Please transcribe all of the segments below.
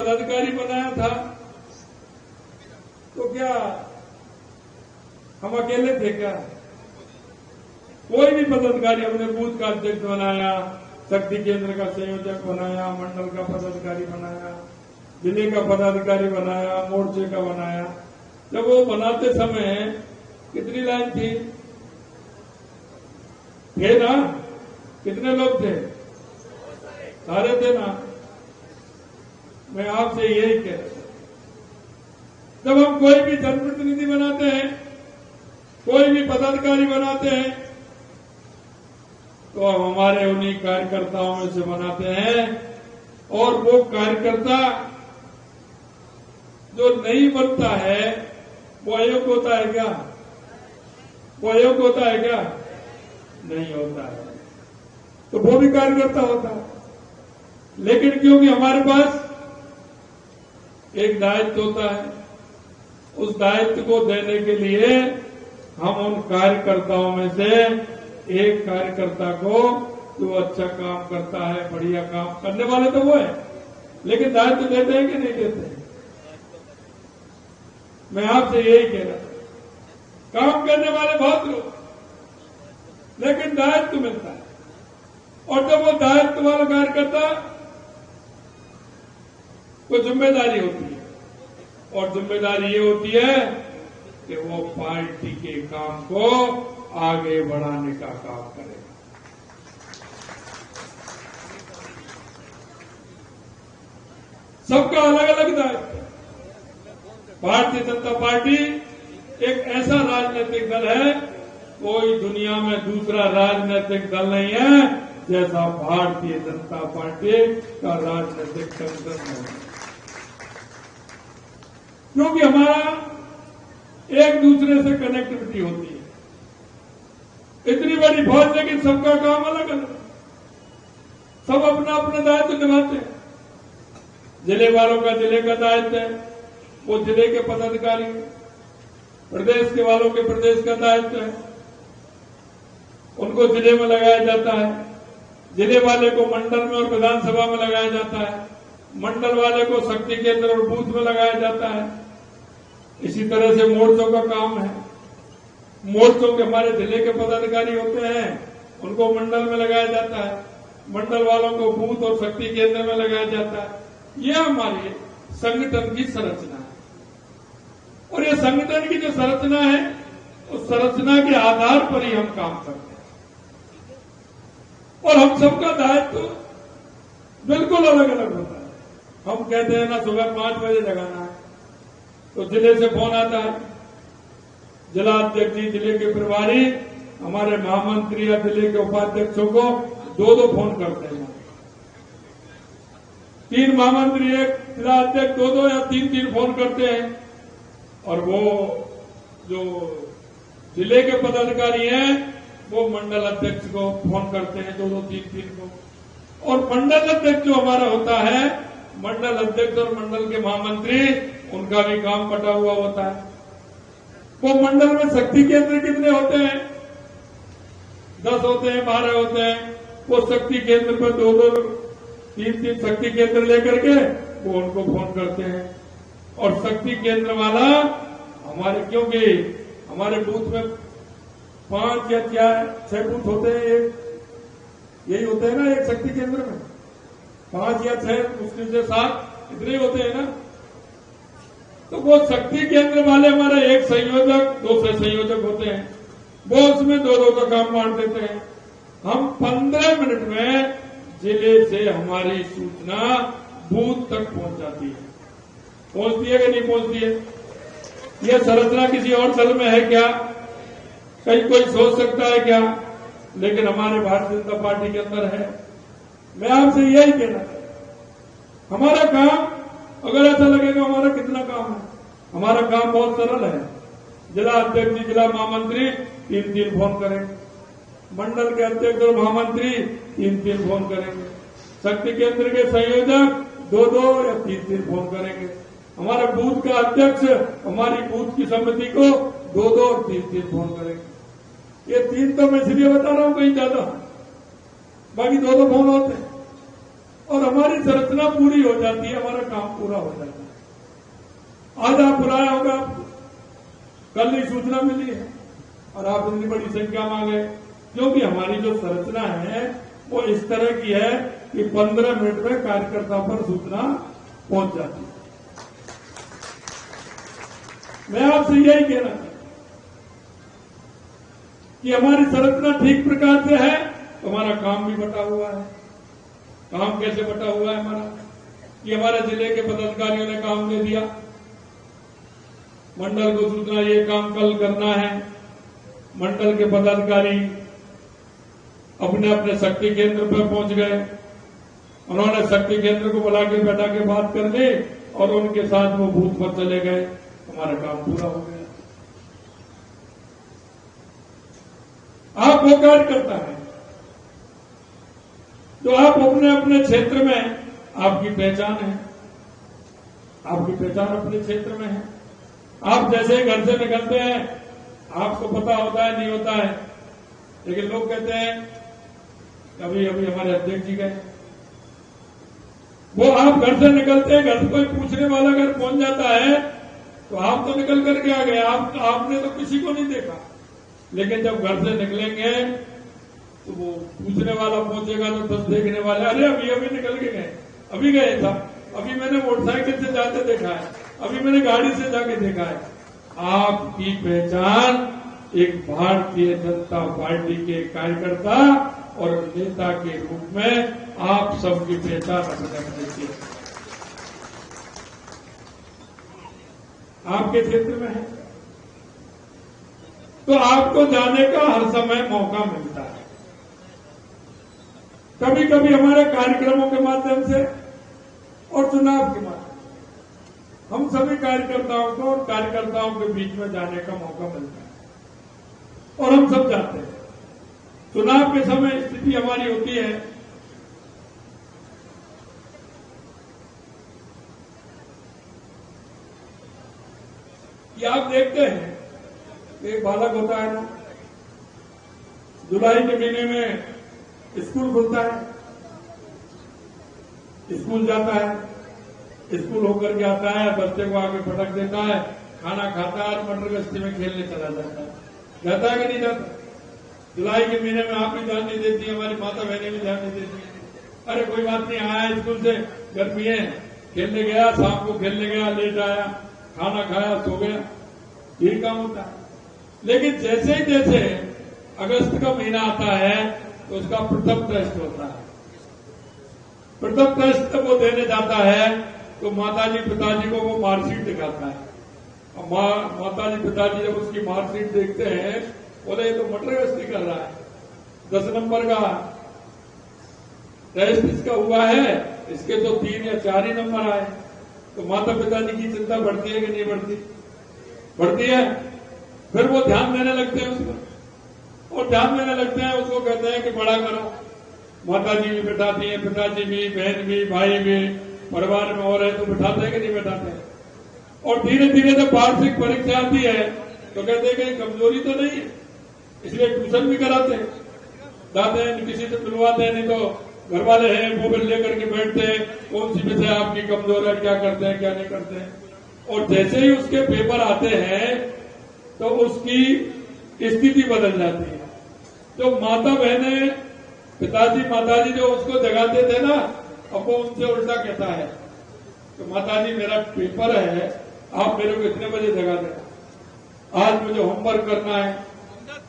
पदाधिकारी बनाया था तो क्या हम अकेले थे क्या? कोई भी पदाधिकारी हमने बूथ का अध्यक्ष बनाया, शक्ति केंद्र का संयोजक बनाया, मंडल का पदाधिकारी बनाया, जिले का पदाधिकारी बनाया, मोर्चे का बनाया। जब वो बनाते समय कितनी लाइन थी? थे ना? कितने लोग थे? सारे थे ना? मैं आपसे यही कह रहा हूं, जब हम कोई भी जनप्रतिनिधि बनाते हैं, कोई भी पदाधिकारी बनाते हैं, तो हम हमारे उन्हीं कार्यकर्ताओं में से बनाते हैं। और वो कार्यकर्ता जो नहीं बनता है वो अयोग्य होता है क्या? वो अयोग्य होता है क्या? नहीं होता है। तो वो भी कार्यकर्ता होता है। लेकिन क्योंकि हमारे पास एक दायित्व होता है, उस दायित्व को देने के लिए हम उन कार्यकर्ताओं में से एक कार्यकर्ता को जो अच्छा काम करता है, बढ़िया काम करने वाले तो वो है, लेकिन दायित्व देते हैं कि नहीं देते? मैं आपसे यही कह रहा हूं, काम करने वाले बहुत लोग, लेकिन दायित्व मिलता है। और जब वो दायित्व वाला कार्यकर्ता को जिम्मेदारी होती है, और जिम्मेदारी ये होती है कि वो पार्टी के काम को आगे बढ़ाने का काम करेगा। सबका अलग अलग दायित्व है। भारतीय जनता पार्टी एक ऐसा राजनीतिक दल है, कोई दुनिया में दूसरा राजनीतिक दल नहीं है जैसा भारतीय जनता पार्टी का राजनीतिक संगठन है। क्योंकि हमारा एक दूसरे से कनेक्टिविटी होती है। इतनी बड़ी फौज, लेकिन सबका काम अलग अलग, सब अपना अपना दायित्व निभाते हैं। जिले वालों का जिले का दायित्व है, वो जिले के पदाधिकारी, प्रदेश के वालों के प्रदेश का दायित्व है, उनको जिले में लगाया जाता है। जिले वाले को मंडल में और विधानसभा में लगाया जाता है, मंडल वाले को शक्ति केंद्र और बूथ में लगाया जाता है। इसी तरह से मोर्चों का काम है। मोर्चों के हमारे जिले के पदाधिकारी होते हैं, उनको मंडल में लगाया जाता है, मंडल वालों को बूथ और शक्ति केंद्र में लगाया जाता है। यह हमारे संगठन की संरचना है। और यह संगठन की जो संरचना है, उस संरचना के आधार पर ही हम काम करते हैं। और हम सबका दायित्व बिल्कुल अलग अलग होता है। हम कहते हैं ना, सुबह 5 बजे जगाना है, तो जिले से फोन आता है, जिला अध्यक्ष जी, जिले के प्रभारी, हमारे महामंत्री या जिले के उपाध्यक्षों को 2-2 फोन करते हैं। 3 महामंत्री, एक जिला अध्यक्ष 2-2 या 3-3 फोन करते हैं। और वो जो जिले के पदाधिकारी हैं, वो मंडल अध्यक्ष को फोन करते हैं 2-2, 3-3 को। और मंडल अध्यक्ष जो हमारा होता है, मंडल अध्यक्ष और मंडल के महामंत्री, उनका भी काम बटा हुआ होता है। वो मंडल में शक्ति केंद्र कितने होते हैं? 10 होते हैं, 12 होते हैं। वो शक्ति केंद्र पर 2-2, 3-3 शक्ति केंद्र लेकर के वो उनको फोन करते हैं। और शक्ति केंद्र वाला हमारे, क्योंकि हमारे बूथ में 5 या 6 बूथ होते हैं, यही होते हैं ना एक शक्ति केंद्र में, 5 या 6, मुश्किल से 7 इतने होते हैं ना। तो वो शक्ति केंद्र वाले हमारे एक संयोजक, 2 संयोजक होते हैं, वो उसमें 2-2 का काम बांट देते हैं। हम 15 मिनट में जिले से हमारी सूचना बूथ तक पहुंच जाती है। पहुंचती है कि नहीं पहुंचती है? यह संरचना किसी और दल में है क्या? कहीं कोई सोच सकता है क्या? लेकिन हमारे भारतीय जनता पार्टी के अंदर है। मैं आपसे यही कहना चाहता हूं, हमारा काम, अगर ऐसा लगेगा हमारा कितना काम है, हमारा काम बहुत सरल है। जिला अध्यक्ष जी, जिला महामंत्री 3-3 फोन करेंगे, मंडल के अध्यक्ष और महामंत्री 3-3 फोन करेंगे, शक्ति केंद्र के संयोजक 2-2 या 3-3 फोन करेंगे, हमारा बूथ का अध्यक्ष हमारी बूथ की समिति को 2-2 और 3-3 फोन करेंगे। ये 3 तो मैं इसलिए बता रहा हूं, कहीं ज्यादा, बाकी 2-2 फोन होते हैं। और हमारी संरचना पूरी हो जाती है, हमारा काम पूरा हो जाता है। आज आप बुलाया होगा, कल ही सूचना मिली है और आप इतनी बड़ी संख्या में आ गए, क्योंकि हमारी जो संरचना है वो इस तरह की है कि 15 मिनट में कार्यकर्ता पर सूचना पहुंच जाती है। मैं आपसे यही कहना चाहता कि हमारी संरचना ठीक प्रकार से है तो हमारा काम भी बटा हुआ है। काम कैसे बटा हुआ है हमारा, कि हमारे जिले के पदाधिकारियों ने काम दे दिया, मंडल को सूचना ये काम कल करना है, मंडल के पदाधिकारी अपने अपने शक्ति केंद्र पर पहुंच गए, उन्होंने शक्ति केंद्र को बुला के बैठा के बात कर ली और उनके साथ वो बूथ पर चले गए, हमारा काम पूरा हो गया। आप वो कार्य करता है तो आप अपने अपने क्षेत्र में, आपकी पहचान है, आपकी पहचान अपने क्षेत्र में है। आप जैसे ही घर से निकलते हैं आपको पता होता है नहीं होता है, लेकिन लोग कहते हैं अभी अभी हमारे अध्यक्ष जी गए, वो आप घर से निकलते हैं, घर कोई पूछने वाला अगर पहुंच जाता है तो आप तो निकल करके आ गए, आपने तो किसी को नहीं देखा। लेकिन जब घर से निकलेंगे तो वो पूछने वाला पहुंचेगा तो 10 देखने वाले, अरे अभी अभी निकल के गए, अभी गए था, अभी मैंने मोटरसाइकिल से जाते देखा है, अभी मैंने गाड़ी से जाके देखा है। आपकी पहचान एक भारतीय जनता पार्टी के कार्यकर्ता और नेता के रूप में आप सबकी पहचान अपने की आपके क्षेत्र में है, तो आपको जाने का हर समय मौका मिलता है। कभी कभी हमारे कार्यक्रमों के माध्यम से और चुनाव के माध्यम से हम सभी कार्यकर्ताओं को और कार्यकर्ताओं के बीच में जाने का मौका मिलता है और हम सब जाते हैं। चुनाव के समय स्थिति हमारी होती है कि आप देखते हैं एक बालक होता है ना, जुलाई के महीने में स्कूल खुलता है, स्कूल जाता है, स्कूल होकर के आता है, बच्चे को आगे पटक देता है, खाना खाता है और मटर गश्ती में खेलने चला जाता है। जाता है कि नहीं जाता? जुलाई के महीने में आप भी ध्यान नहीं देती, हमारी माता बहनें भी ध्यान नहीं देती। अरे कोई बात नहीं, आया स्कूल से, गर्मी है, खेलने गया, शाम को खेलने गया, लेट आया, खाना खाया, सो गया, यही काम होता है। लेकिन जैसे ही जैसे अगस्त का महीना आता है तो उसका प्रथम टेस्ट होता है। प्रथम टेस्ट जब वो देने जाता है तो माताजी पिताजी को वो मार्कशीट दिखाता है। माताजी पिताजी जब उसकी मार्कशीट देखते हैं, बोले ये तो मटर गश्ती कर रहा है, 10 नंबर का टेस्ट इसका हुआ है, इसके तो 3 या 4 ही नंबर आए। तो माता पिताजी की चिंता बढ़ती है कि नहीं बढ़ती? बढ़ती है। फिर वो ध्यान देने लगते हैं उसको, और ध्यान देने लगते हैं, उसको कहते हैं कि बड़ा करो। माताजी भी बिठाती है, पिताजी भी, बहन भी, भाई भी, परिवार में और है तो बिठाते हैं कि नहीं बिठाते हैं। और धीरे धीरे जब वार्षिक परीक्षा आती है तो कहते हैं कि कमजोरी तो नहीं है, इसलिए ट्यूशन भी कराते हैं, जाते हैं, किसी से मिलवाते हैं, नहीं तो घर वाले हैं मोबाइल लेकर के बैठते हैं, कौन सी विषय आपकी कमजोर है, क्या करते हैं क्या नहीं करते हैं। और जैसे ही उसके पेपर आते हैं तो उसकी स्थिति बदल जाती है। जो माता बहनें, पिताजी माताजी जो उसको जगाते थे ना, अब वो उनसे उल्टा कहता है तो माताजी मेरा पेपर है, आप मेरे को इतने बजे जगा देना, आज मुझे होमवर्क करना है,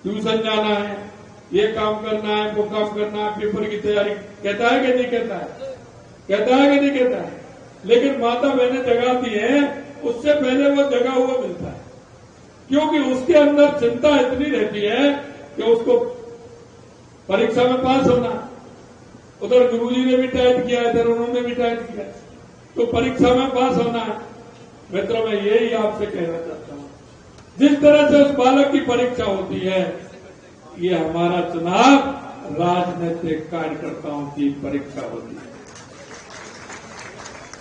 ट्यूशन जाना है, ये काम करना है, वो काम करना है, पेपर की तैयारी। कहता है कि नहीं कहता है? कहता है कि नहीं कहता है? लेकिन माता बहनें जगाती है, उससे पहले वो जगा हुआ मिलता है, क्योंकि उसके अंदर चिंता इतनी रहती है कि उसको परीक्षा में पास होना। उधर गुरुजी ने भी टाइट किया, इधर उन्होंने भी टाइट किया, तो परीक्षा में पास होना है। मित्रों, मैं यही आपसे कहना चाहता हूं, जिस तरह से उस बालक की परीक्षा होती है, ये हमारा चुनाव राजनीतिक कार्यकर्ताओं की परीक्षा होती है।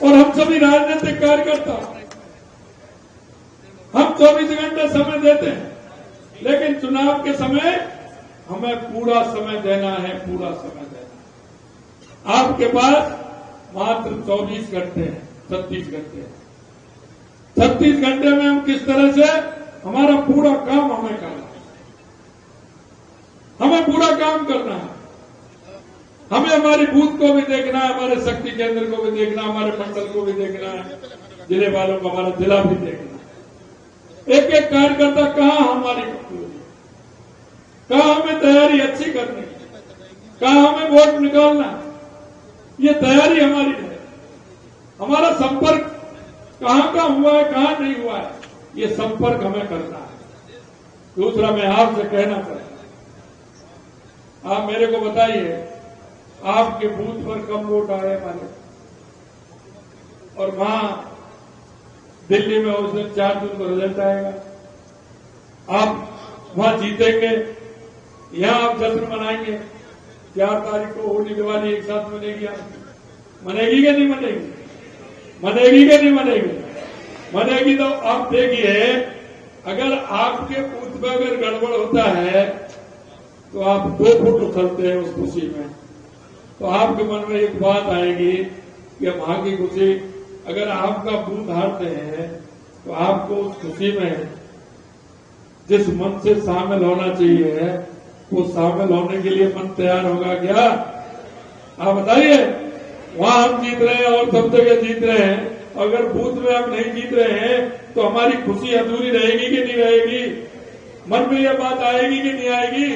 और हम सभी राजनीतिक कार्यकर्ता, हम 24 घंटे समय देते हैं, लेकिन चुनाव के समय हमें पूरा समय देना है, पूरा समय देना है। आपके पास मात्र 24 घंटे हैं, 36 घंटे हैं। 36 घंटे में हम किस तरह से हमारा पूरा काम हमें करना है, हमें पूरा काम करना है। हमें हमारी बूथ को भी देखना है, हमारे शक्ति केंद्र को भी देखना, हमारे मंडल को भी देखना है, जिले वालों को हमारा जिला भी देखना है। एक एक कार्यकर्ता कहां हमारी कमजोरी, कहां हमें तैयारी अच्छी करनी, कहां हमें वोट निकालना, ये तैयारी हमारी है। हमारा संपर्क कहां का हुआ है, कहां नहीं हुआ है, ये संपर्क हमें करना है। दूसरा मैं आपसे कहना चाहता हूं, आप मेरे को बताइए आपके बूथ पर कम वोट आए हमारे, और वहां दिल्ली में उस दिन 4 जून को रिजल्ट आएगा, आप वहां जीतेंगे, यहां आप जश्न मनाएंगे। 4 तारीख को होली दिवाली एक साथ मनेगी, मनेगी कि नहीं मनेगी, मनेगी कि नहीं मनेगी, मनेगी। तो आप देखिए अगर आपके बूथ में अगर गड़बड़ होता है तो आप 2 फुट उछलते हैं उस खुशी में, तो आपके मन में एक बात आएगी कि वहां की खुशी, अगर आपका बूथ हारते हैं तो आपको उस खुशी में जिस मन से शामिल होना चाहिए वो शामिल होने के लिए मन तैयार होगा क्या? आप बताइए। वहां हम जीत रहे हैं और सब जगह जीत रहे हैं, अगर बूथ में हम नहीं जीत रहे हैं तो हमारी खुशी अधूरी रहेगी कि नहीं रहेगी? मन में यह बात आएगी कि नहीं आएगी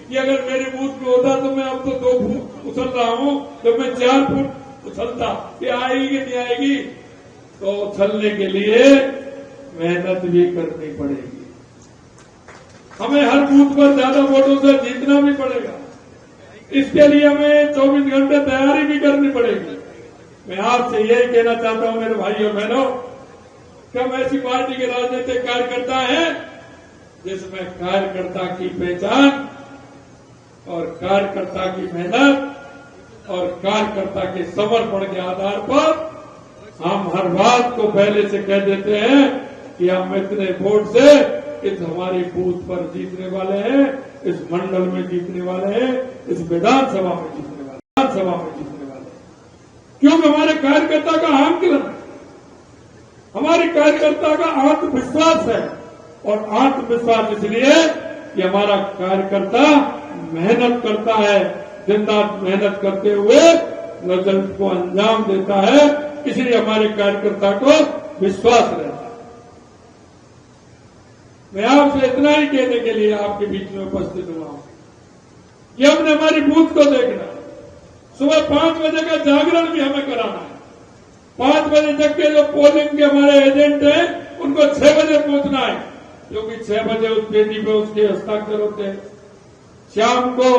कि अगर मेरे बूथ में होता तो मैं अब तो 2 फुट उछल रहा हूं, तो मैं 4 फुट उछलता, ये आएगी कि नहीं आएगी? तो उछलने के लिए मेहनत भी करनी पड़ेगी, हमें हर बूथ पर ज्यादा वोटों से जीतना भी पड़ेगा। इसके लिए हमें 24 घंटे तैयारी भी करनी पड़ेगी। मैं आपसे यही कहना चाहता हूं मेरे भाई और बहनों कि हम ऐसी पार्टी के राजनीतिक कार्यकर्ता हैं जिसमें कार्यकर्ता की पहचान और कार्यकर्ता की मेहनत और कार्यकर्ता के समर्पण के आधार पर हम हर बात को पहले से कह देते हैं कि हम इतने वोट से इस हमारे बूथ पर जीतने वाले हैं, इस मंडल में जीतने वाले हैं, इस विधानसभा में जीतने वाले, विधानसभा में जीतने वाले हैं। क्योंकि हमारे कार्यकर्ता का आंकलन, हमारे कार्यकर्ता का आत्मविश्वास है, और आत्मविश्वास इसलिए कि हमारा कार्यकर्ता मेहनत करता है, दिन रात मेहनत करते हुए रिजल्ट को अंजाम देता है, इसलिए हमारे कार्यकर्ता को विश्वास रहता है। मैं आपसे इतना ही कहने के लिए आपके बीच में उपस्थित हुआ हूं कि हमने हमारी बूथ को देखना है। सुबह 5 बजे का जागरण भी हमें कराना है। 5 बजे तक के जो पोलिंग के हमारे एजेंट हैं उनको 6 बजे पहुंचना है, क्योंकि 6 बजे उस पेटी पे उसके हस्ताक्षर होते हैं। शाम को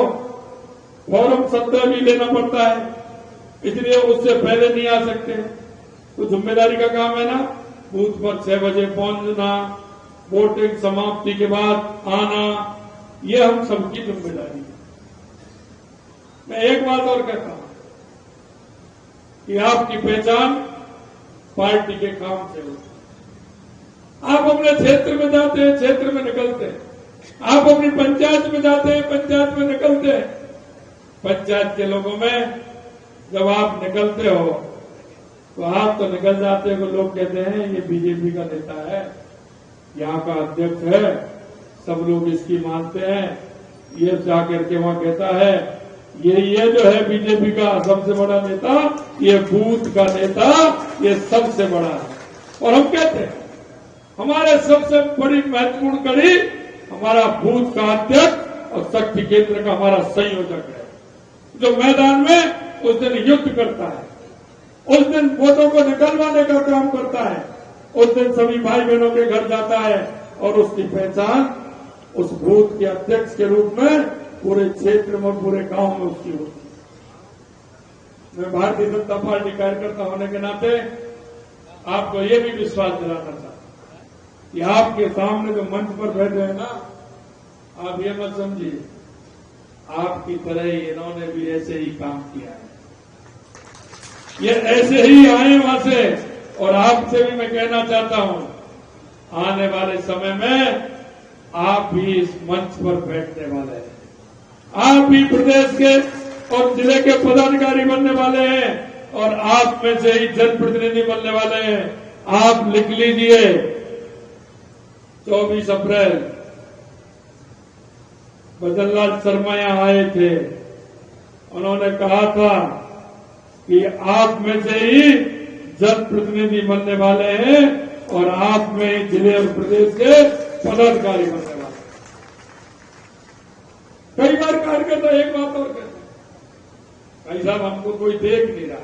फॉर्म 17 भी लेना पड़ता है, इसलिए उससे पहले नहीं आ सकते। तो जिम्मेदारी का काम है ना, बूथ पर 6 बजे पहुंचना, वोटिंग समाप्ति के बाद आना, ये हम सबकी जिम्मेदारी है। मैं एक बात और कहता हूं कि आपकी पहचान पार्टी के काम से होती है। आप अपने क्षेत्र में जाते हैं, क्षेत्र में निकलते हैं, आप अपनी पंचायत में जाते हैं, पंचायत में निकलते हैं। पंचायत के लोगों में जब आप निकलते हो तो आप तो निकल जाते हो, लोग कहते हैं ये बीजेपी का नेता है, यहाँ का अध्यक्ष है, सब लोग इसकी मानते हैं, ये जाकर के वहां कहता है ये जो है बीजेपी का सबसे बड़ा नेता, ये बूथ का नेता, ये सबसे बड़ा है। और हम कहते हैं हमारे सबसे बड़ी महत्वपूर्ण कड़ी हमारा बूथ का अध्यक्ष और शक्ति केंद्र का हमारा संयोजक है, जो मैदान में उस दिन युद्ध करता है, उस दिन वोटों को निकलवाने का काम करता है, उस दिन सभी भाई बहनों के घर जाता है, और उसकी पहचान उस बूथ के अध्यक्ष के रूप में पूरे क्षेत्र में, पूरे गांव में उसकी होती है। मैं भारतीय जनता पार्टी कार्यकर्ता होने के नाते आपको ये भी विश्वास दिलाना चाहता हूं कि आपके सामने जो मंच पर बैठे हैं ना, आप ये मत समझिए आपकी तरह ही इन्होंने भी ऐसे ही काम किया है, ये ऐसे ही आए वहां से। और आपसे भी मैं कहना चाहता हूं आने वाले समय में आप भी इस मंच पर बैठने वाले हैं, आप भी प्रदेश के और जिले के पदाधिकारी बनने वाले हैं, और आप में से ही जनप्रतिनिधि बनने वाले हैं। आप लिख लीजिए 24 अप्रैल भजनलाल शर्मा यहां आए थे, उन्होंने कहा था कि आप में से ही जनप्रतिनिधि बनने वाले हैं और आप में ही जिले और प्रदेश के पदाधिकारी बनने वाले। कई बार कार्यकर्ता एक बात और कहते हैं, भाई साहब हमको कोई देख नहीं रहा,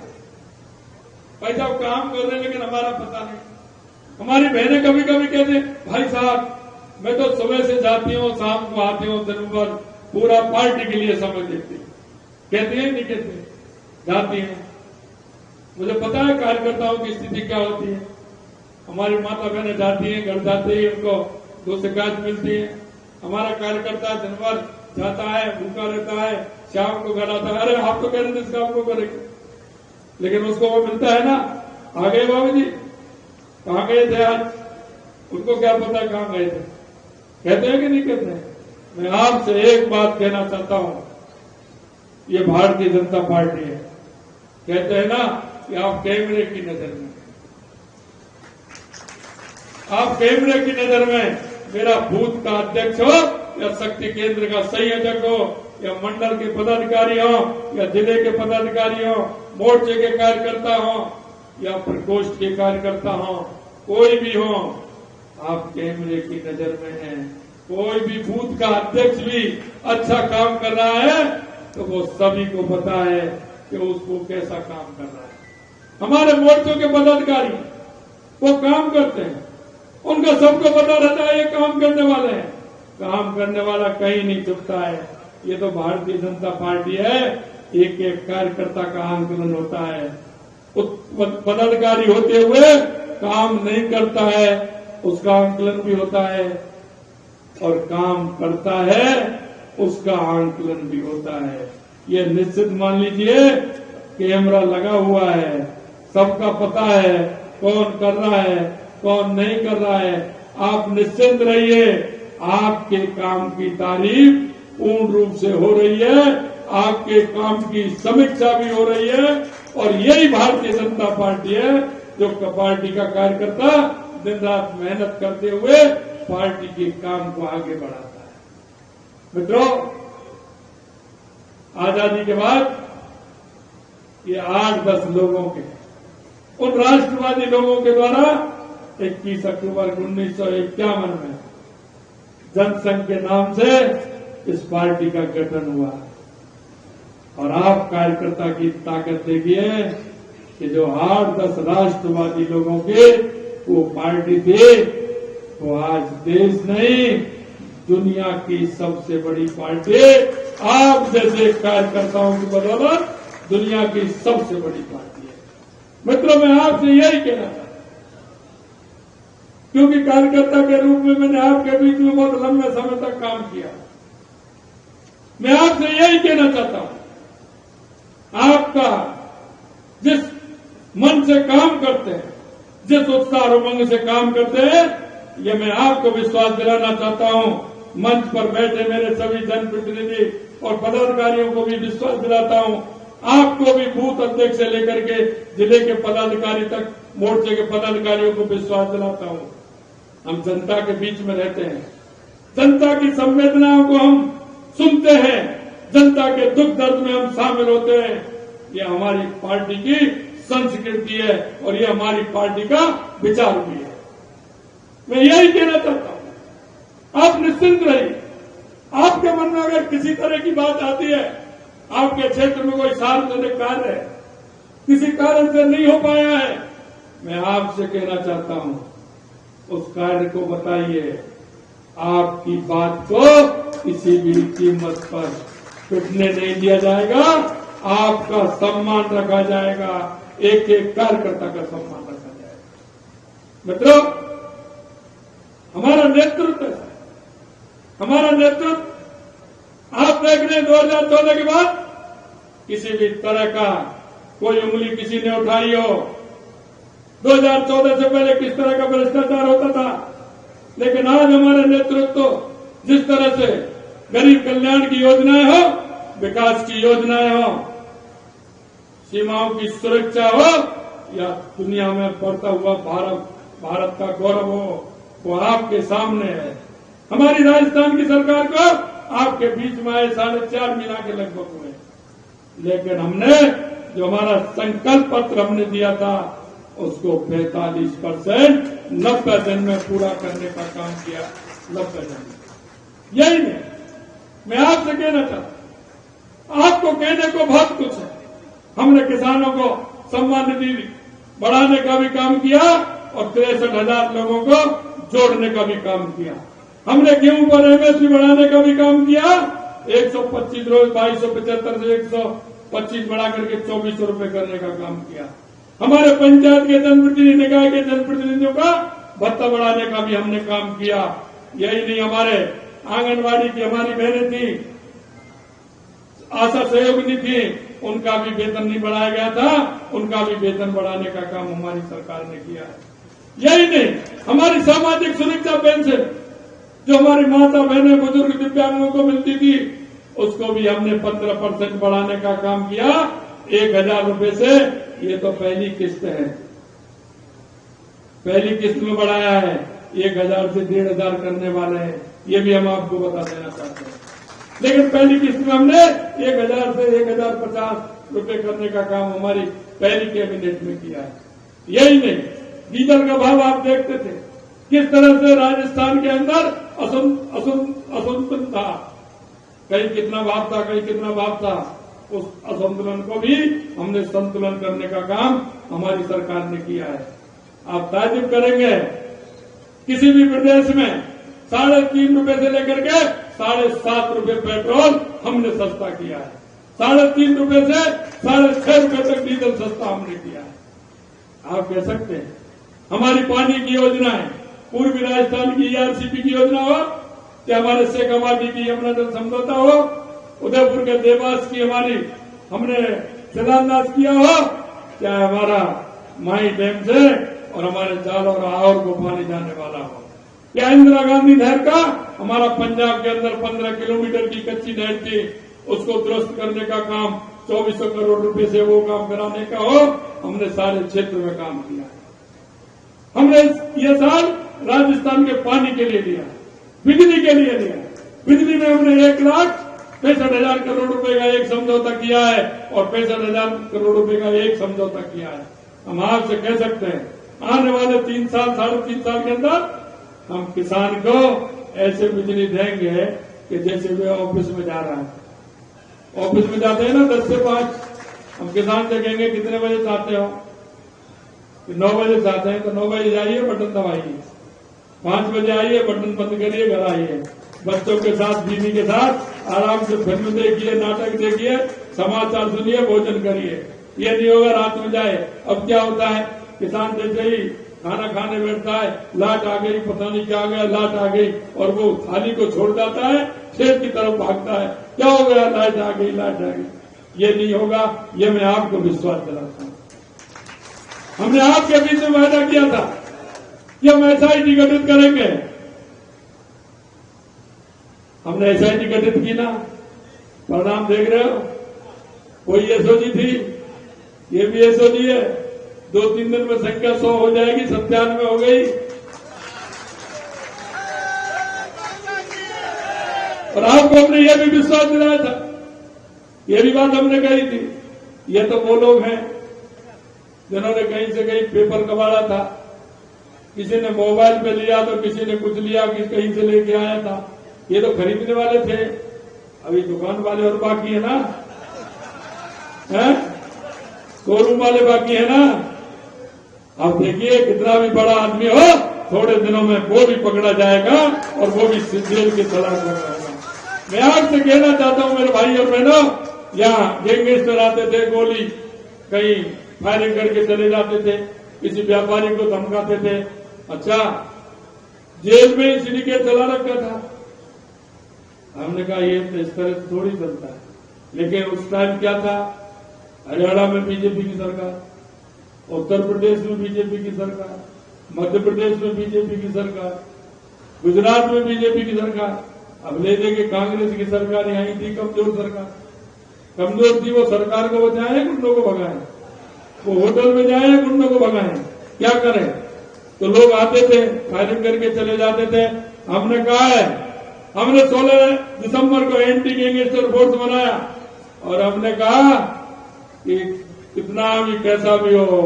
भाई साहब काम कर रहे हैं लेकिन हमारा पता नहीं। हमारी बहनें कभी कभी कहते हैं, भाई साहब मैं तो सुबह से जाती हूँ, शाम को आती हूँ, दिन भर पूरा पार्टी के लिए समय देती हूँ। कहते हैं नहीं कहते, जाती हैं। मुझे पता है कार्यकर्ताओं की स्थिति क्या होती है। हमारी माता बहनें जाती हैं, घर जाते ही उनको दो शिकायत मिलती है। हमारा कार्यकर्ता दिन भर जाता है, भूखा रहता है, शाम को घर आता है, अरे आप तो कह रहे थे इस काम को करेंगे, लेकिन उसको वो मिलता है ना। आ गए बाबूजी, कहाँ गए थे आज? उनको क्या पता है कहाँ गए थे? कहते हैं कि नहीं कहते हैं? मैं आपसे एक बात कहना चाहता हूं, ये भारतीय जनता पार्टी है। कहते हैं ना कि आप कैमरे की नजर में, आप कैमरे की नजर में मेरा बूथ का अध्यक्ष हो या शक्ति केंद्र का संयोजक हो या मंडल के पदाधिकारी हो या जिले के पदाधिकारी हो, मोर्चे के कार्यकर्ता हो या प्रकोष्ठ के कार्यकर्ता हो, कोई भी हो, आप कैमरे की नजर में हैं। कोई भी बूथ का अध्यक्ष भी अच्छा काम कर रहा है तो वो सभी को पता है कि उसको कैसा काम कर रहा है। हमारे मोर्चों के पदाधिकारी वो काम करते हैं, उनका सबको पता रहता है ये काम करने वाले हैं। काम करने वाला कहीं नहीं चुकता है। ये तो भारतीय जनता पार्टी है, एक एक कार्यकर्ता का आंकलन होता है। पदाधिकारी होते हुए काम नहीं करता है, उसका आंकलन भी होता है, और काम करता है उसका आंकलन भी होता है। ये निश्चित मान लीजिए, कैमरा लगा हुआ है, सबका पता है कौन कर रहा है कौन नहीं कर रहा है। आप निश्चिंत रहिए, आपके काम की तारीफ पूर्ण रूप से हो रही है, आपके काम की समीक्षा भी हो रही है, और यही भारतीय जनता पार्टी है जो पार्टी का कार्यकर्ता दिन रात मेहनत करते हुए पार्टी के काम को आगे बढ़ाता है। मित्रों, आजादी के बाद ये 8-10 लोगों के, उन राष्ट्रवादी लोगों के द्वारा 21 अक्टूबर 1951 में जनसंघ के नाम से इस पार्टी का गठन हुआ। और आप कार्यकर्ता की ताकत देखिए कि जो 8-10 राष्ट्रवादी लोगों के वो पार्टी थी, वो आज देश नहीं दुनिया की सबसे बड़ी पार्टी, आप जैसे कार्यकर्ताओं की बदौलत दुनिया की सबसे बड़ी पार्टी है। मित्रों, मैं आपसे यही कहना चाहता हूं, क्योंकि कार्यकर्ता के रूप में मैंने आपके बीच में बहुत लंबे समय तक काम किया। मैं आपसे यही कहना चाहता हूं, आपका जिस मन से काम करते हैं, जिस उत्साह और उमंग से काम करते हैं, ये मैं आपको विश्वास दिलाना चाहता हूं। मंच पर बैठे मेरे सभी जनप्रतिनिधि और पदाधिकारियों को भी विश्वास दिलाता हूं, आपको भी बूथ अध्यक्ष से लेकर के जिले के पदाधिकारी तक, मोर्चे के पदाधिकारियों को विश्वास दिलाता हूं। हम जनता के बीच में रहते हैं, जनता की संवेदनाओं को हम सुनते हैं, जनता के दुख दर्द में हम शामिल होते हैं। ये हमारी पार्टी की संस्कृति है और ये हमारी पार्टी का विचार भी है। मैं यही कहना चाहता हूं, आप निश्चिंत रहिए। आपके मन में अगर किसी तरह की बात आती है, आपके क्षेत्र में कोई सार्वजनिक कार्य है, किसी कारण से नहीं हो पाया है, मैं आपसे कहना चाहता हूं, उस कार्य को बताइए। आपकी बात को किसी भी कीमत पर टूटने नहीं दिया जाएगा, आपका सम्मान रखा जाएगा, एक एक कार्यकर्ता का सम्मान रखा जाएगा। मित्रों, हमारा नेतृत्व है, हमारा नेतृत्व आप देख रहे हैं 2014 के बाद किसी भी तरह का कोई उंगली किसी ने उठाई हो। 2014 से पहले किस तरह का भ्रष्टाचार होता था, लेकिन आज हमारे नेतृत्व जिस तरह से गरीब कल्याण की योजनाएं हो, विकास की योजनाएं हो, सीमाओं की सुरक्षा हो या दुनिया में बढ़ता हुआ भारत का गौरव हो, वो आपके सामने है। हमारी राजस्थान की सरकार को आपके बीच में आए 4.5 महीना के लगभग हुए, लेकिन हमने जो हमारा संकल्प पत्र हमने दिया था उसको 45% 90 दिन में पूरा करने का काम किया। 90 दिन यही नहीं, मैं आपसे कहना चाहता हूं, आपको कहने को बहुत कुछ है। हमने किसानों को सम्मान निधि बढ़ाने का भी काम किया और 63,000 लोगों को जोड़ने का भी काम किया। हमने गेहूं पर एमएसपी बढ़ाने का भी काम किया। 125 रोज 2275 से 125 बढ़ा करके 2400 रुपए करने का काम किया। हमारे पंचायत के जनप्रतिनिधि, निकाय के जनप्रतिनिधियों का भत्ता बढ़ाने का भी हमने काम किया। यही नहीं, हमारे आंगनबाड़ी की हमारी बहनें थी, आशा सहयोगिनी थी, उनका भी वेतन नहीं बढ़ाया गया था, उनका भी वेतन बढ़ाने का काम हमारी सरकार ने किया है। यही नहीं, हमारी सामाजिक सुरक्षा पेंशन जो हमारी माता बहनें बुजुर्ग दिव्यांगों को मिलती थी उसको भी हमने 15% बढ़ाने का काम किया 1,000 रुपए से। ये तो पहली किस्त है, पहली किस्त में बढ़ाया है। 1,000 से 1,500 करने वाले हैं, ये भी हम आपको बता देना चाहते हैं। लेकिन पहली किस्त में हमने 1,000 से 1,050 रुपए करने का काम हमारी पहली कैबिनेट में किया है। यही नहीं, डीजल का भाव आप देखते थे किस तरह से राजस्थान के अंदर असंतुलन था, कहीं कितना भाव था, कहीं कितना भाव था। उस असंतुलन को भी हमने संतुलन करने का काम हमारी सरकार ने किया है। आप ताज्जुब करेंगे, किसी भी प्रदेश में 3.5 रुपए से लेकर के 7.5 रुपए पेट्रोल हमने सस्ता किया है। 3.5 रुपए से 6.5 रुपए तक डीजल सस्ता हमने किया है। आप कह सकते हैं हमारी पानी की योजना है, पूर्वी राजस्थान की ERCP की योजना हो, क्या हमारे शेख आबादी की यमुना जल समझौता हो, उदयपुर के देवास की हमारी हमने शिलान्यास किया हो, क्या हमारा माई डैम से और हमारे जालौर और को पानी जाने वाला हो, क्या इंदिरा गांधी नहर का हमारा पंजाब के अंदर 15 किलोमीटर की कच्ची नहर थी उसको दुरुस्त करने का काम 2400 करोड़ रुपए से वो काम कराने का हो, हमने सारे क्षेत्र में काम किया है। हमने ये साल राजस्थान के पानी के लिए लिया, बिजली के लिए लिया। बिजली में हमने 1,65,000 करोड़ रुपए का एक समझौता किया है और 65,000 करोड़ रुपए का एक समझौता किया है। हम आपसे कह सकते हैं आने वाले 3 साल 3.5 साल के अंदर हम किसान को ऐसे बिजली देंगे कि जैसे वे ऑफिस में जा रहा है। ऑफिस में जाते हैं ना 10 से 5, हम किसान से कहेंगे कितने बजे चाहते हो, 9 बजे चाहते हैं तो 9 बजे जाइए, बटन दबाइए, 5 बजे आइए, बटन बंद करिए, घर आइए, बच्चों के साथ बीवी के साथ आराम से फिल्म देखिए, नाटक देखिए, समाचार सुनिए, भोजन करिए। ये नहीं होगा रात में जाए। अब क्या होता है, किसान जैसे ही खाना खाने बैठता है, लाट आ गई, पता नहीं क्या आ गया, लाट आ गई और वो थाली को छोड़ जाता है, खेत की तरफ भागता है, क्या हो गया, लाइट आ गई, लाइट आ गई। ये नहीं होगा, ये मैं आपको विश्वास दिलाता हूं। हमने आपके बीच में वायदा किया था कि हम SIT गठित करेंगे, हमने SIT गठित की ना, परिणाम देख रहे हो। कोई SOG थी, ये भी SOG है, 2-3 दिन में संख्या 100 हो जाएगी, 97 हो गई। और आपको हमने यह भी विश्वास दिलाया था, ये भी बात हमने कही थी। ये तो वो लोग हैं जिन्होंने कहीं से कहीं पेपर कबाड़ा था, किसी ने मोबाइल पे लिया तो किसी ने कुछ लिया, किसी कहीं से लेके आया था। ये तो खरीदने वाले थे, अभी दुकान वाले और बाकी है ना, शोरूम वाले बाकी है ना। अब देखिए कितना भी बड़ा आदमी हो, थोड़े दिनों में वो भी पकड़ा जाएगा और वो भी जेल के सलाख हो जाएगा। मैं आपसे कहना चाहता हूं मेरे भाई और बहनों, यहाँ गैंगस्टर आते थे, गोली कहीं फायरिंग करके चले जाते थे, किसी व्यापारी को धमकाते थे। अच्छा, जेल में ही सिंडिकेट चला रखा था। हमने कहा ये इस तरह थोड़ी चलता है, लेकिन उस टाइम क्या था, हरियाणा में बीजेपी की सरकार, उत्तर प्रदेश में बीजेपी की सरकार, मध्य प्रदेश में बीजेपी की सरकार, गुजरात में बीजेपी की सरकार, अब ले देंगे कांग्रेस की सरकार यहीं थी, कमजोर सरकार। कमजोर थी वो सरकार को बचाए, गुंडों को भगाए, वो होटल में जाए, गुंडों को भगाए, क्या करें? तो लोग आते थे, फायरिंग करके चले जाते थे। हमने कहा है, हमने 16 दिसंबर को एंटी गैंगस्टर फोर्स बनाया और हमने कहा कि कितना भी कैसा भी हो,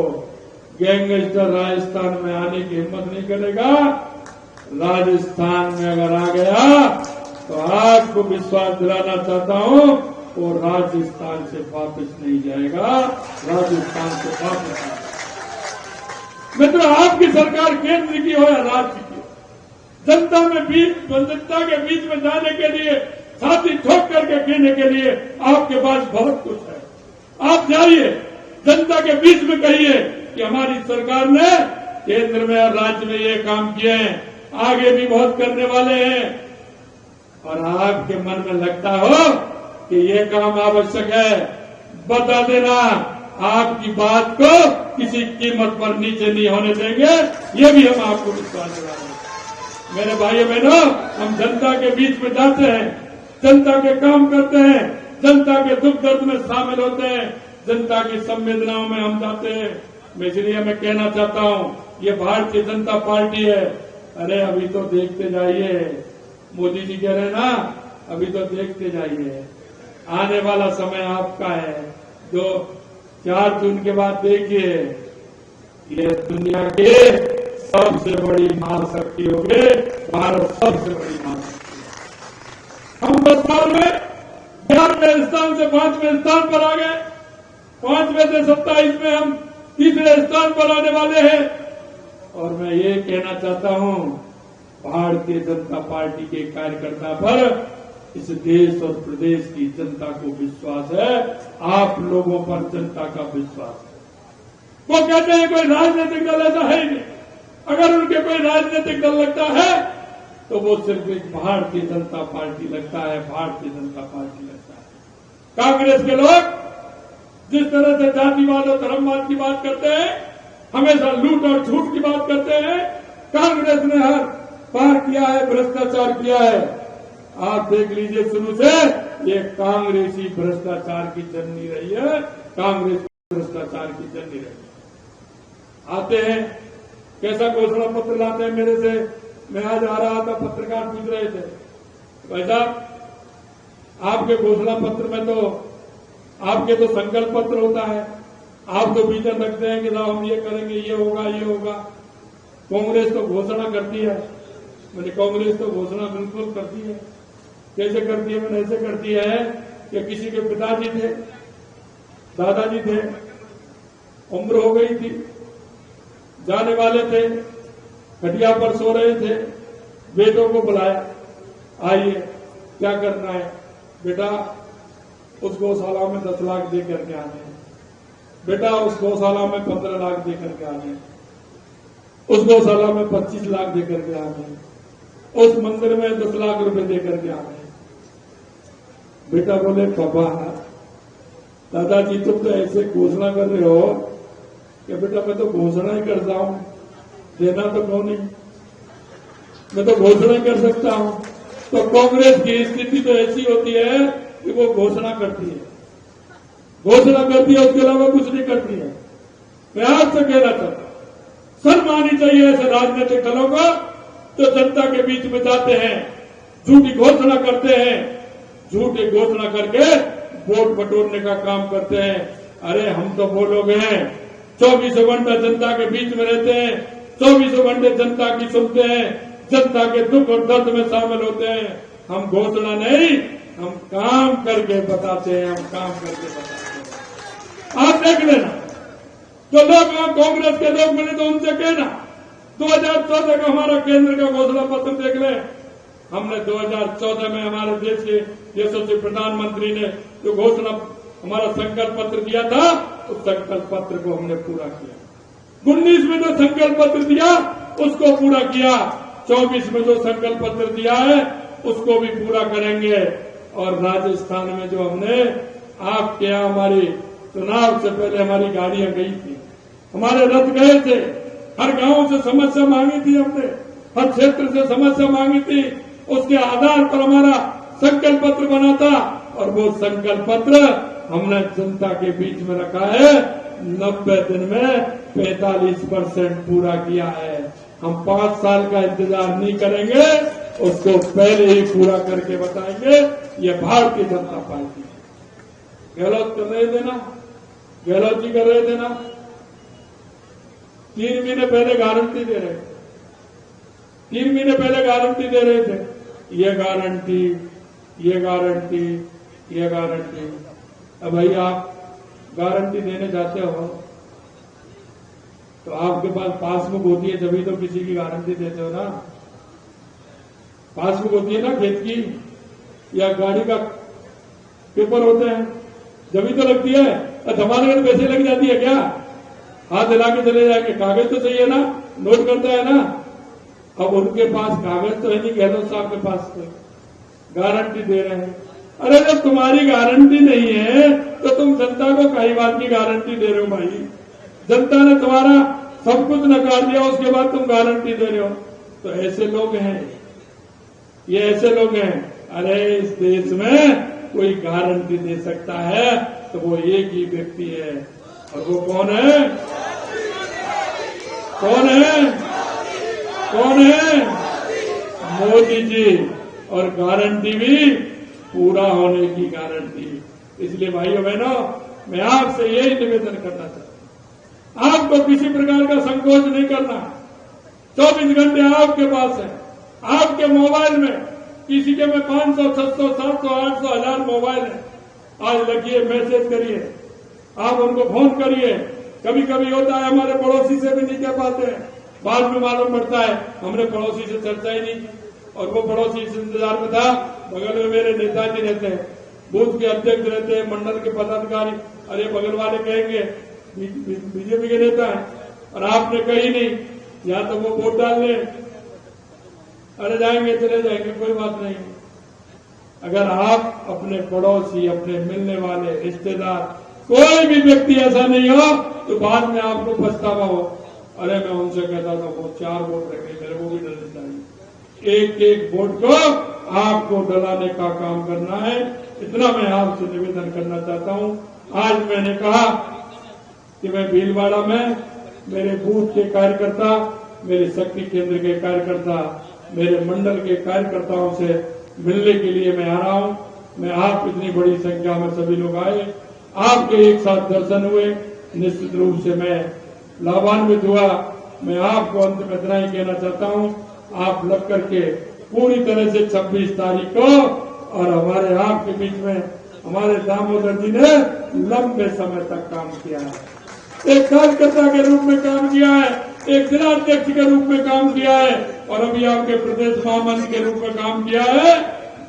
गैंगस्टर राजस्थान में आने की हिम्मत नहीं करेगा। राजस्थान में अगर आ गया तो आपको विश्वास दिलाना चाहता हूं, वो राजस्थान से वापस नहीं जाएगा, राजस्थान से वापस आएगा। मित्रों, आपकी सरकार केंद्र की हो या राज्य की, जनता के बीच में जाने के लिए, छाती ठोक करके कहने के लिए आपके पास बहुत कुछ है। आप जाइए, जनता के बीच में कहिए कि हमारी सरकार ने केंद्र में और राज्य में ये काम किए हैं, आगे भी बहुत करने वाले हैं। और आपके मन में लगता हो कि ये काम आवश्यक है, बता देना, आपकी बात को किसी कीमत पर नीचे नहीं होने देंगे। ये भी हम आपको विश्वास दिला रहे हैं। मेरे भाइयों बहनों, हम जनता के बीच में जाते हैं, जनता के काम करते हैं, जनता के दुख दर्द में शामिल होते हैं, जनता की संवेदनाओं में हम जाते हैं। मैं इसलिए मैं कहना चाहता हूं, ये भारतीय जनता पार्टी है। अरे अभी तो देखते जाइए, मोदी जी कह रहे हैं ना, अभी तो देखते जाइए, आने वाला समय आपका है। जो 4 जून के बाद देखिए, ये दुनिया के सबसे बड़ी महाशक्ति होगी, भारत सबसे बड़ी महाशक्ति। हम 10 साल में 11वें स्थान से 5वें स्थान पर आ गए, 5वें से 27 में हम 3रे स्थान पर आने वाले हैं। और मैं ये कहना चाहता हूं, भारतीय जनता पार्टी के कार्यकर्ता पर इस देश और प्रदेश की जनता को विश्वास है, आप लोगों पर जनता का विश्वास है। वो कहते हैं कोई राजनीतिक दल ऐसा है ही नहीं। अगर उनके कोई राजनीतिक दल लगता है तो वो सिर्फ एक भारतीय जनता पार्टी लगता है, भारतीय जनता पार्टी लगता है। कांग्रेस के लोग जिस तरह से जातिवाद और धर्मवाद की बात करते हैं, हमेशा लूट और झूठ की बात करते हैं, कांग्रेस ने हर पार किया है, भ्रष्टाचार किया है। आप देख लीजिए, शुरू से ये कांग्रेसी भ्रष्टाचार की जननी रही है, कांग्रेस भ्रष्टाचार की जननी रही है। आते हैं, कैसा घोषणा पत्र लाते हैं मेरे से। मैं आज आ रहा था, पत्रकार पूछ रहे थे, भाई साहब आपके घोषणा पत्र में तो आपके तो संकल्प पत्र होता है, आप तो भीतर रखते हैं कि साहब हम ये करेंगे, ये होगा, ये होगा। कांग्रेस तो घोषणा करती है। मैंने कांग्रेस तो घोषणा बिल्कुल करती है। कैसे करती है? मैंने ऐसे करती है कि किसी के पिताजी थे, दादाजी थे, उम्र हो गई थी, जाने वाले थे, खटिया पर सो रहे थे, बेटों को बुलाया, आइए क्या करना है बेटा, उस गौशाला में 10 लाख दे करके आने हैं, बेटा उस गौशाला में 15 लाख दे करके आने हैं, उस गौशाला में 25 लाख दे करके आने हैं, उस मंदिर में 10 लाख रुपए दे करके आने हैं। बेटा बोले पापा दादाजी तुम तो ऐसे घोषणा कर रहे हो कि बेटा मैं तो घोषणा ही करता हूं, देना तो कौन नहीं, मैं तो घोषणा कर सकता हूं। तो कांग्रेस की स्थिति तो ऐसी होती है कि वो घोषणा करती है, घोषणा करती है, उसके अलावा कुछ नहीं करती है। मैं आपसे कहना चाहता हूं, शर्म आनी चाहिए ऐसे राजनीतिक दलों को जो जनता के बीच में जाते हैं, झूठी घोषणा करते हैं, झूठी घोषणा करके वोट बटोरने का काम करते हैं। अरे हम तो वो लोग हैं 24 घंटा जनता के बीच में रहते हैं, 24 घंटे जनता की सुनते हैं, जनता के दुख और दर्द में शामिल होते हैं। हम घोषणा नहीं, हम काम करके बताते हैं, हम काम करके बताते हैं। आप देख लेना, जो लोग कांग्रेस के लोग मिले तो उनसे कहना 2014 का हमारा केंद्र का घोषणा पत्र देख ले। हमने 2014 में हमारे देश के यशस्वी प्रधानमंत्री ने जो घोषणा हमारा संकल्प पत्र दिया था, उस संकल्प पत्र को हमने पूरा किया। 19 में जो संकल्प पत्र दिया उसको पूरा किया, 24 में जो संकल्प पत्र दिया है उसको भी पूरा करेंगे। और राजस्थान में जो हमने आपके यहां हमारी चुनाव से पहले हमारी गाड़ियां गई थी, हमारे रथ गए थे, हर गांव से समस्या मांगी थी हमने, हर क्षेत्र से समस्या मांगी थी, उसके आधार पर हमारा संकल्प पत्र बना था। और वो संकल्प पत्र हमने जनता के बीच में रखा है। 90 दिन में 45% पूरा किया है। हम 5 साल का इंतजार नहीं करेंगे, उसको पहले ही पूरा करके बताएंगे। ये भारतीय जनता पार्टी है। गहलोत कर रहे थे ना, गहलोत जी कर रहे थे ना, 3 महीने पहले गारंटी दे रहे थे, 3 महीने पहले गारंटी दे रहे थे, ये गारंटी, ये गारंटी, ये गारंटी। अब भाई आप गारंटी देने जाते हो तो आपके पास पासबुक होती है, जब तो किसी की गारंटी देते हो ना। पासबुक होती है ना खेत की या गाड़ी का पेपर होते हैं, जब तो लगती है। धमाने में पैसे लग जाती है क्या? हाथ हिला के चले जाएंगे, कागज तो चाहिए ना, नोट करता है ना। अब उनके पास कागज तो है नहीं, गहलोत साहब के पास तो गारंटी दे रहे हैं। अरे जब तुम्हारी गारंटी नहीं है तो तुम जनता को कई बात की गारंटी दे रहे हो भाई। जनता ने तुम्हारा सब कुछ नकार दिया, उसके बाद तुम गारंटी दे रहे हो। तो ऐसे लोग हैं, ये ऐसे लोग हैं। अरे इस देश में कोई गारंटी दे सकता है तो वो एक ही व्यक्ति है, और वो कौन है? कौन है? कौन है? मोदी जी। और गारंटी भी पूरा होने की गारंटी। इसलिए भाइयों बहनों, मैं आपसे यही निवेदन करना चाहता हूं, आपको किसी प्रकार का संकोच नहीं करना। 24 घंटे आपके पास है, आपके मोबाइल में। किसी के में 500, 600, 700, 800, 1000 मोबाइल है। आज लगिए, मैसेज करिए, आप उनको फोन करिए। कभी कभी होता है हमारे पड़ोसी से भी नहीं कह पाते हैं, बाद में मालूम पड़ता है हमने पड़ोसी से चर्चा ही नहीं, और वो पड़ोसी इस इंतजार में था। बगल में मेरे नेताजी रहते हैं, बूथ के अध्यक्ष रहते हैं, मंडल के पदाधिकारी। अरे बगल वाले कहेंगे बीजेपी के नेता है और आपने कही नहीं, या तो वो वोट डाल ले, अरे जाएंगे चले जाएंगे, कोई बात नहीं। अगर आप अपने पड़ोसी, अपने मिलने वाले रिश्तेदार, कोई भी व्यक्ति ऐसा नहीं हो तो बाद में आपको पछतावा हो। अरे मैं उनसे कहता था वो 4 वोट रखे, मेरे को भी डलने चाहिए। एक एक वोट को आपको डलाने का काम करना है, इतना मैं आपसे निवेदन करना चाहता हूं। आज मैंने कहा कि मैं भीलवाड़ा में मेरे बूथ के कार्यकर्ता, मेरे शक्ति केंद्र के कार्यकर्ता, मेरे मंडल के कार्यकर्ताओं से मिलने के लिए मैं आ रहा हूं। मैं आप इतनी बड़ी संख्या में सभी लोग आए, आपके एक साथ दर्शन हुए, निश्चित रूप से मैं लाभान्वित हुआ। मैं आपको अंत में इतना ही कहना चाहता हूं, आप लग करके पूरी तरह से 26 तारीख को, और हमारे आपके बीच में हमारे दामोदर जी ने लंबे समय तक काम किया है, एक कार्यकर्ता के रूप में काम किया है, एक जिलाध्यक्ष के रूप में काम किया है, और अभी आपके प्रदेश महामंत्री के रूप में काम किया है।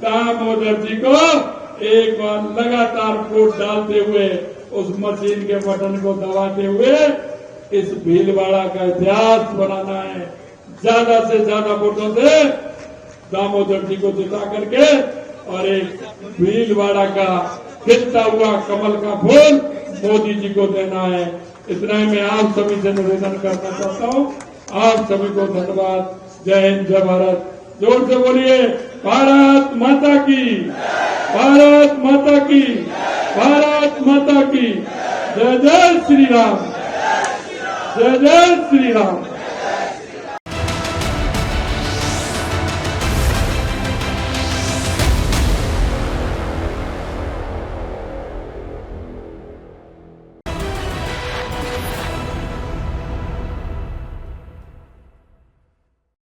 दामोदर जी को एक बार लगातार वोट डालते हुए, उस मशीन के बटन को दबाते हुए इस भीलवाड़ा का इतिहास बनाना है। ज्यादा से ज्यादा वोटों से दामोदर जी को जिता करके और एक भीलवाड़ा का खिलता हुआ कमल का फूल मोदी जी को देना है। इतना ही मैं आप सभी से निवेदन करना चाहता हूँ। आप सभी को धन्यवाद। जय हिंद, जय भारत। जोर से बोलिए, भारत माता की, भारत माता की, भारत माता की। जय जय श्री राम, जय जय श्री राम।